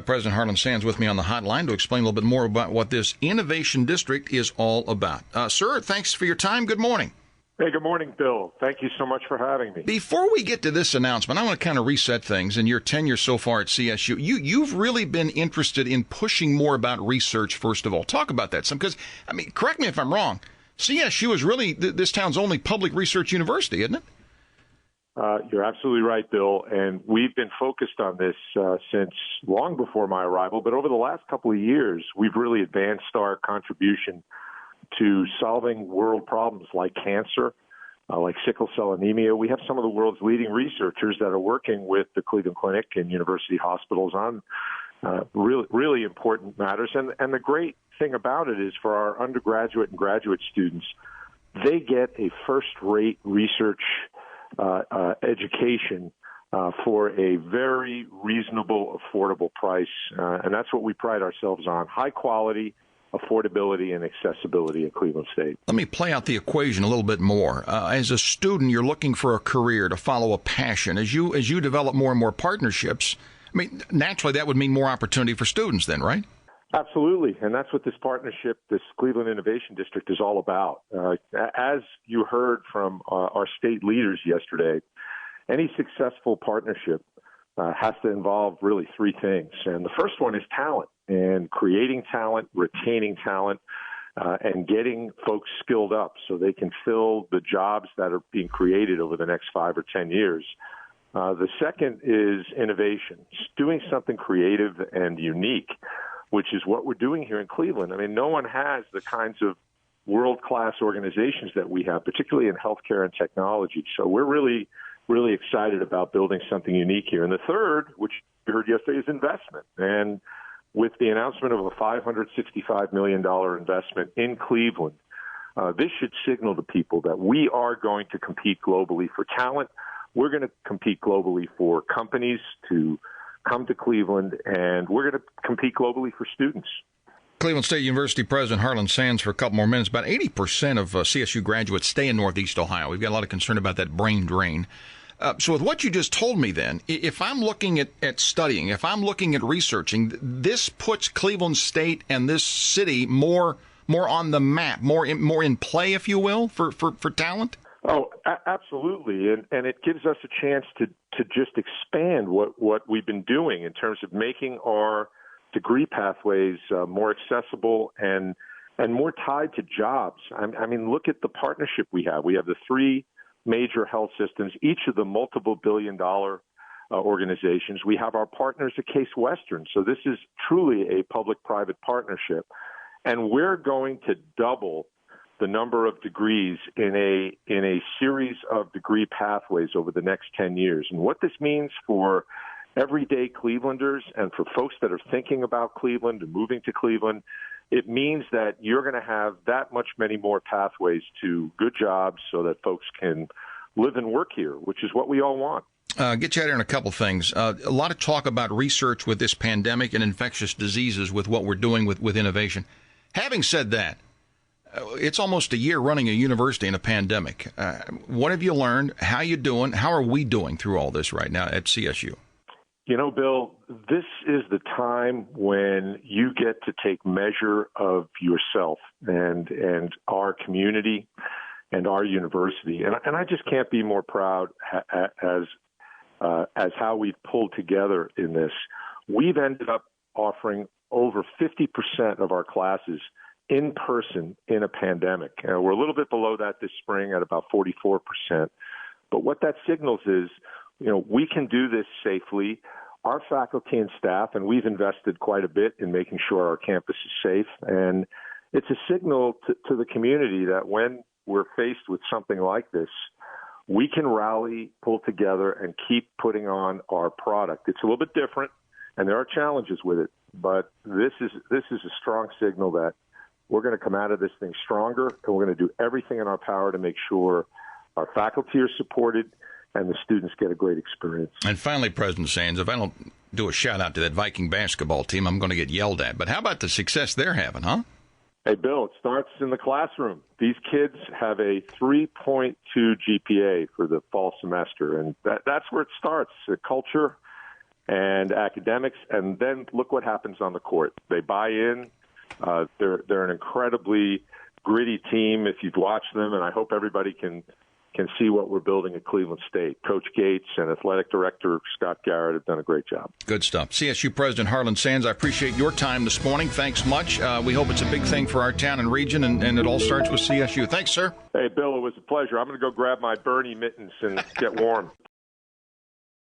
President Harlan Sands with me on the hotline to explain a little bit more about what this Innovation District is all about. Sir, thanks for your time. Good morning. Hey, good morning, Bill. Thank you so much for having me. Before we get to this announcement, I want to kind of reset things. In your tenure so far at CSU, you've really been interested in pushing more about research, first of all. Talk about that some, because, I mean, correct me if I'm wrong, CSU is really this town's only public research university, isn't it? You're absolutely right, Bill, and we've been focused on this since long before my arrival, but over the last couple of years, we've really advanced our contribution to solving world problems like cancer, like sickle cell anemia. We have some of the world's leading researchers that are working with the Cleveland Clinic and university hospitals on really important matters, and the great thing about it is for our undergraduate and graduate students, they get a first-rate research education for a very reasonable, affordable price. And that's what we pride ourselves on, high quality, affordability, and accessibility at Cleveland State. Let me play out the equation a little bit more. As a student, you're looking for a career to follow a passion. As you develop more and more partnerships, I mean, naturally that would mean more opportunity for students then, right? Absolutely, and that's what this partnership, this Cleveland Innovation District, is all about. As you heard from our state leaders yesterday, any successful partnership has to involve really three things. And the first one is talent, and creating talent, retaining talent, and getting folks skilled up so they can fill the jobs that are being created over the next 5 or 10 years. The second is innovation, doing something creative and unique, which is what we're doing here in Cleveland. I mean, no one has the kinds of world-class organizations that we have, particularly in healthcare and technology. So we're really, really excited about building something unique here. And the third, which you heard yesterday, is investment. And with the announcement of a $565 million investment in Cleveland, this should signal to people that we are going to compete globally for talent. We're going to compete globally for companies to come to Cleveland, and we're going to compete globally for students. Cleveland State University President Harlan Sands for a couple more minutes. About 80% of CSU graduates stay in Northeast Ohio. We've got a lot of concern about that brain drain. So with what you just told me then, if I'm looking at studying, if I'm looking at researching, this puts Cleveland State and this city more on the map, more in play, if you will, for talent? Oh, absolutely. And it gives us a chance to just expand what we've been doing in terms of making our degree pathways more accessible and more tied to jobs. I mean, look at the partnership we have. We have the three major health systems, each of the multiple billion-dollar organizations. We have our partners at Case Western. So this is truly a public-private partnership. And we're going to double the number of degrees in a series of degree pathways over the next 10 years. And what this means for everyday Clevelanders and for folks that are thinking about Cleveland and moving to Cleveland, it means that you're going to have that much many more pathways to good jobs so that folks can live and work here, which is what we all want. Get you out here on a couple things. A lot of talk about research with this pandemic and infectious diseases with what we're doing with innovation. Having said that, it's almost a year running a university in a pandemic. What have you learned? How you doing? How are we doing through all this right now at CSU? You know, Bill, this is the time when you get to take measure of yourself and our community and our university. And I just can't be more proud as how we've pulled together in this. We've ended up offering over 50% of our classes in person in a pandemic. We're a little bit below that this spring at about 44%. But what that signals is, you know, we can do this safely. Our faculty and staff, and we've invested quite a bit in making sure our campus is safe. And it's a signal to the community that when we're faced with something like this, we can rally, pull together, and keep putting on our product. It's a little bit different, and there are challenges with it. But this is a strong signal that we're going to come out of this thing stronger, and we're going to do everything in our power to make sure our faculty are supported and the students get a great experience. And finally, President Sands, if I don't do a shout-out to that Viking basketball team, I'm going to get yelled at. But how about the success they're having, huh? Hey, Bill, it starts in the classroom. These kids have a 3.2 GPA for the fall semester, and that's where it starts. The culture and academics, and then look what happens on the court. They buy in. They're an incredibly gritty team if you've watched them, and I hope everybody can see what we're building at Cleveland State. Coach Gates and athletic director Scott Garrett have done a great job. Good stuff. CSU President Harlan Sands, I appreciate your time this morning. Thanks much. We hope it's a big thing for our town and region, and it all starts with CSU. Thanks, sir. Hey, Bill, it was a pleasure. I'm going to go grab my Bernie mittens and get warm.